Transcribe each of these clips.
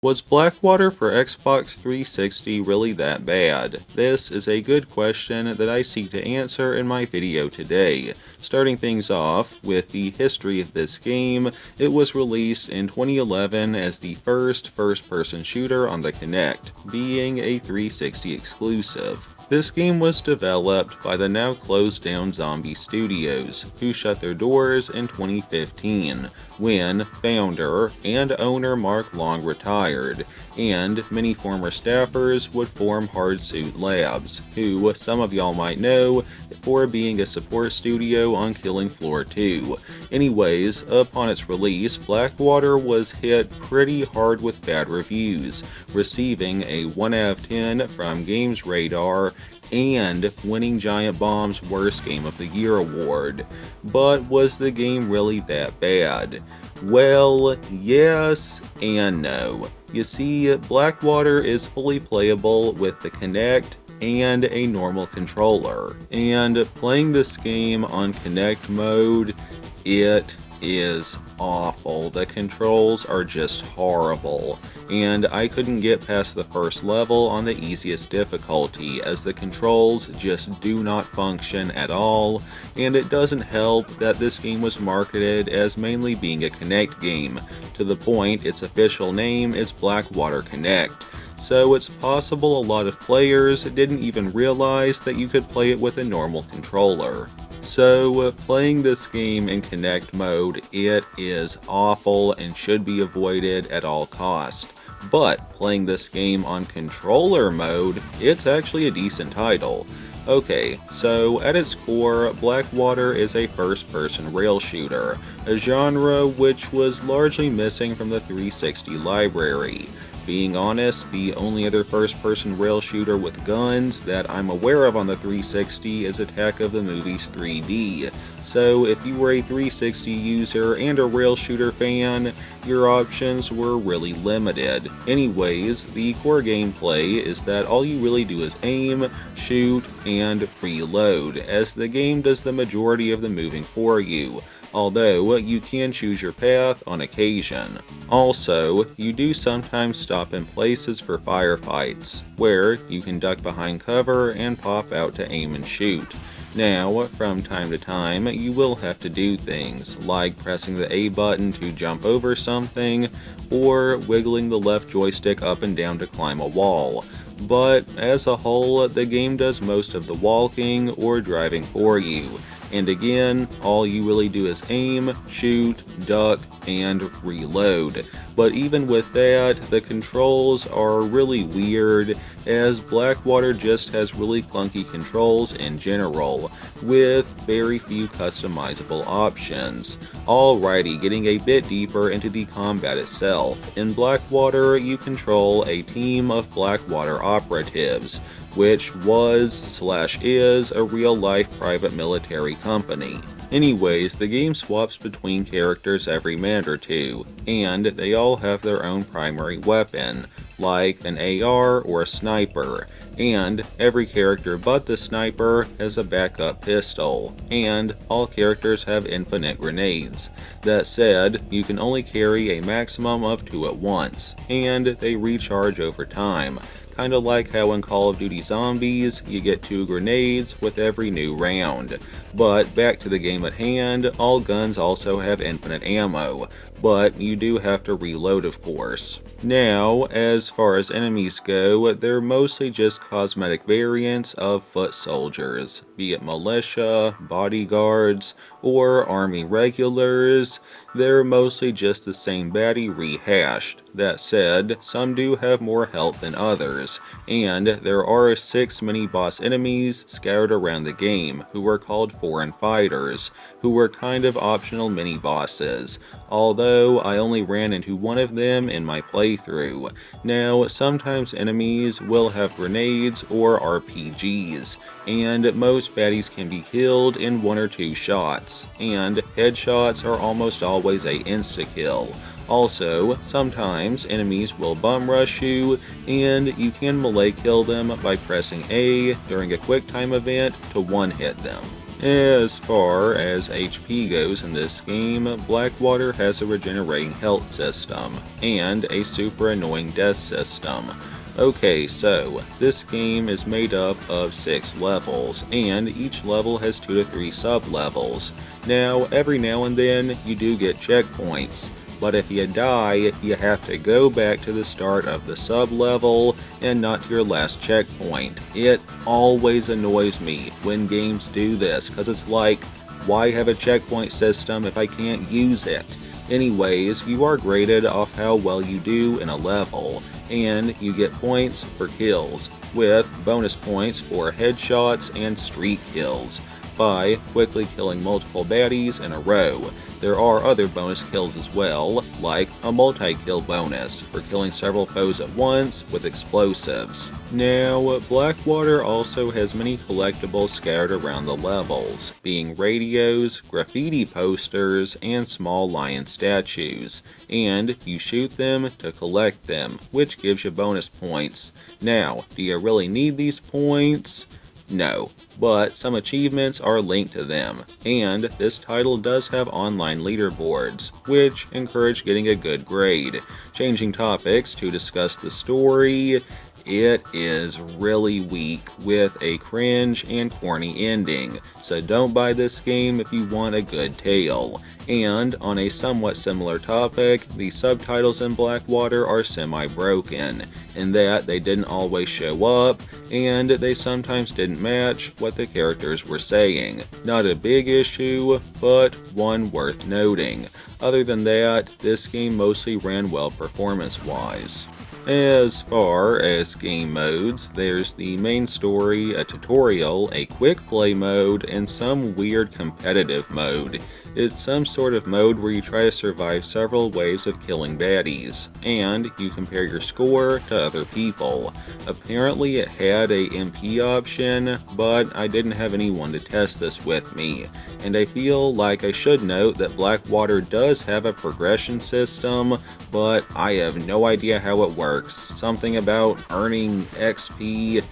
Was Blackwater for Xbox 360 really that bad? This is a good question that I seek to answer in my video today. Starting things off with the history of this game, it was released in 2011 as the first-person shooter on the Kinect, being a 360 exclusive. This game was developed by the now closed down Zombie Studios, who shut their doors in 2015, when founder and owner Mark Long retired, and many former staffers would form Hardsuit Labs, who some of y'all might know for being a support studio on Killing Floor 2. Anyways, upon its release, Blackwater was hit pretty hard with bad reviews, receiving a 1 out of 10 from Games Radar and winning Giant Bomb's Worst Game of the Year award. But was the game really that bad? Well, yes and no. You see, Blackwater is fully playable with the Kinect and a normal controller, and playing this game on Kinect mode, it is awful. The controls are just horrible, and I couldn't get past the first level on the easiest difficulty as the controls just do not function at all, and it doesn't help that this game was marketed as mainly being a Kinect game, to the point its official name is Blackwater Kinect. So it's possible a lot of players didn't even realize that you could play it with a normal controller. So, playing this game in Kinect mode, it is awful and should be avoided at all costs. But playing this game on controller mode, it's actually a decent title. Okay, so at its core, Blackwater is a first-person rail shooter, a genre which was largely missing from the 360 library. Being honest, the only other first-person rail shooter with guns that I'm aware of on the 360 is Attack of the Movies 3D. So if you were a 360 user and a rail shooter fan, your options were really limited. Anyways, the core gameplay is that all you really do is aim, shoot, and reload, as the game does the majority of the moving for you, although you can choose your path on occasion. Also, you do sometimes stop in places for firefights, where you can duck behind cover and pop out to aim and shoot. Now, from time to time, you will have to do things, like pressing the A button to jump over something, or wiggling the left joystick up and down to climb a wall. But as a whole, the game does most of the walking or driving for you. And again, all you really do is aim, shoot, duck, and reload. But even with that, the controls are really weird, as Blackwater just has really clunky controls in general, with very few customizable options. Alrighty, getting a bit deeper into the combat itself. In Blackwater, you control a team of Blackwater operatives, which was/is a real-life private military company. Anyways, the game swaps between characters every minute or two, and they all have their own primary weapon, like an AR or a sniper, and every character but the sniper has a backup pistol, and all characters have infinite grenades. That said, you can only carry a maximum of 2 at once, and they recharge over time. Kinda like how in Call of Duty Zombies, you get 2 grenades with every new round. But back to the game at hand, all guns also have infinite ammo, but you do have to reload, of course. Now, as far as enemies go, they're mostly just cosmetic variants of foot soldiers, be it militia, bodyguards, or army regulars. They're mostly just the same baddie rehashed. That said, some do have more health than others, and there are 6 mini-boss enemies scattered around the game who are called foreign fighters, who were kind of optional mini-bosses, although I only ran into one of them in my playthrough. Now, sometimes enemies will have grenades or RPGs, and most baddies can be killed in 1 or 2 shots, and headshots are almost always a insta-kill. Also, sometimes enemies will bum rush you, and you can melee kill them by pressing A during a quick time event to one-hit them. As far as HP goes in this game, Blackwater has a regenerating health system, and a super annoying death system. Okay, so this game is made up of 6 levels, and each level has 2 to 3 sub-levels. Now, every now and then, you do get checkpoints, but if you die, you have to go back to the start of the sub-level and not to your last checkpoint. It always annoys me when games do this, because it's like, why have a checkpoint system if I can't use it? Anyways, you are graded off how well you do in a level, and you get points for kills, with bonus points for headshots and streak kills, by quickly killing multiple baddies in a row. There are other bonus kills as well, like a multi-kill bonus for killing several foes at once with explosives. Now, Blackwater also has many collectibles scattered around the levels, being radios, graffiti posters, and small lion statues, and you shoot them to collect them, which gives you bonus points. Now, do you really need these points? No, but some achievements are linked to them, and this title does have online leaderboards, which encourage getting a good grade. Changing topics to discuss the story, it is really weak with a cringe and corny ending, so don't buy this game if you want a good tale. And on a somewhat similar topic, the subtitles in Blackwater are semi-broken, in that they didn't always show up, and they sometimes didn't match what the characters were saying. Not a big issue, but one worth noting. Other than that, this game mostly ran well performance-wise. As far as game modes, there's the main story, a tutorial, a quick play mode, and some weird competitive mode. It's some sort of mode where you try to survive several waves of killing baddies, and you compare your score to other people. Apparently it had a MP option, but I didn't have anyone to test this with me, and I feel like I should note that Blackwater does have a progression system, but I have no idea how it works. Something about earning XP,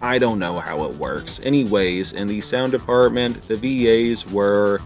I don't know how it works. Anyways, in the sound department, the VAs were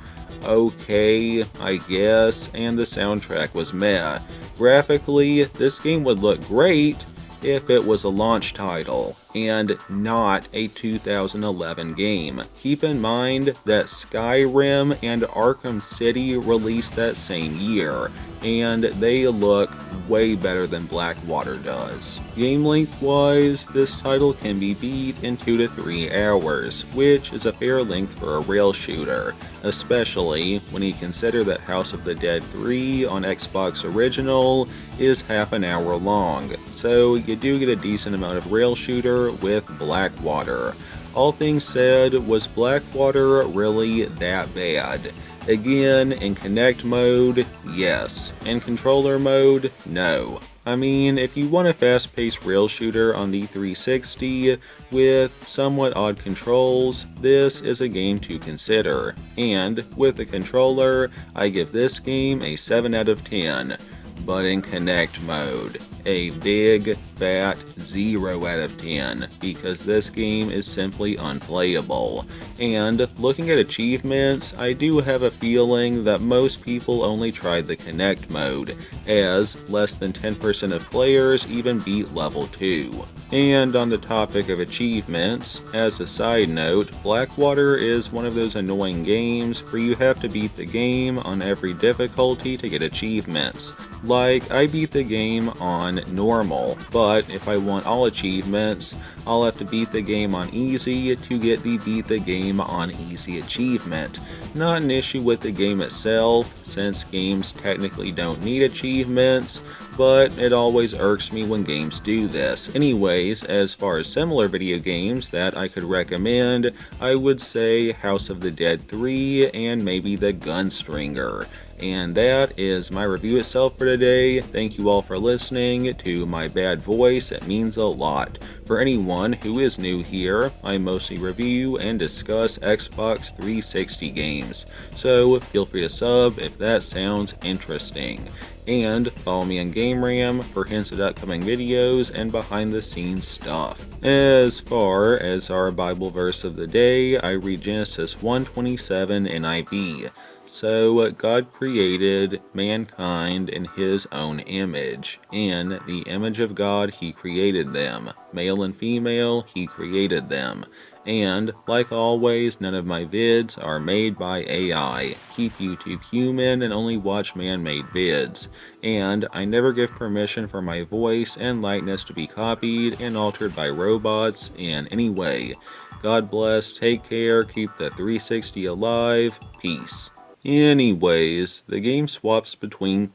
okay, I guess, and the soundtrack was meh. Graphically, this game would look great if it was a launch title, and not a 2011 game. Keep in mind that Skyrim and Arkham City released that same year, and they look way better than Blackwater does. Game length wise, this title can be beat in 2 to 3 hours, which is a fair length for a rail shooter, especially when you consider that House of the Dead 3 on Xbox Original is half an hour long, so you do get a decent amount of rail shooter with Blackwater. All things said, was Blackwater really that bad? Again, in Kinect mode, yes. In controller mode, no. I mean, if you want a fast-paced rail shooter on the 360 with somewhat odd controls, this is a game to consider. And with the controller, I give this game a 7 out of 10. But in Kinect mode, a big, fat 0 out of 10, because this game is simply unplayable. And looking at achievements, I do have a feeling that most people only tried the Kinect mode, as less than 10% of players even beat level 2. And on the topic of achievements, as a side note, Blackwater is one of those annoying games where you have to beat the game on every difficulty to get achievements. Like, I beat the game on normal, but if I want all achievements, I'll have to beat the game on easy to get the beat the game on easy achievement. Not an issue with the game itself, since games technically don't need achievements, but it always irks me when games do this. Anyways, as far as similar video games that I could recommend, I would say House of the Dead 3 and maybe The Gunstringer. And that is my review itself for today. Thank you all for listening to my bad voice. It means a lot. For anyone who is new here, I mostly review and discuss Xbox 360 games, so feel free to sub if that sounds interesting. And follow me on GameRam for hints at upcoming videos and behind the scenes stuff. As far as our Bible verse of the day, I read Genesis 1:27 NIV. So God created mankind in his own image. In the image of God he created them. Male and female he created them. And, like always, none of my vids are made by AI. Keep YouTube human and only watch man-made vids. And I never give permission for my voice and likeness to be copied and altered by robots in any way. God bless, take care, keep the 360 alive, peace. Anyways, the game swaps between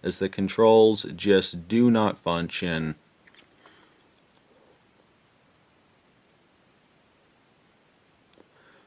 as the controls just do not function.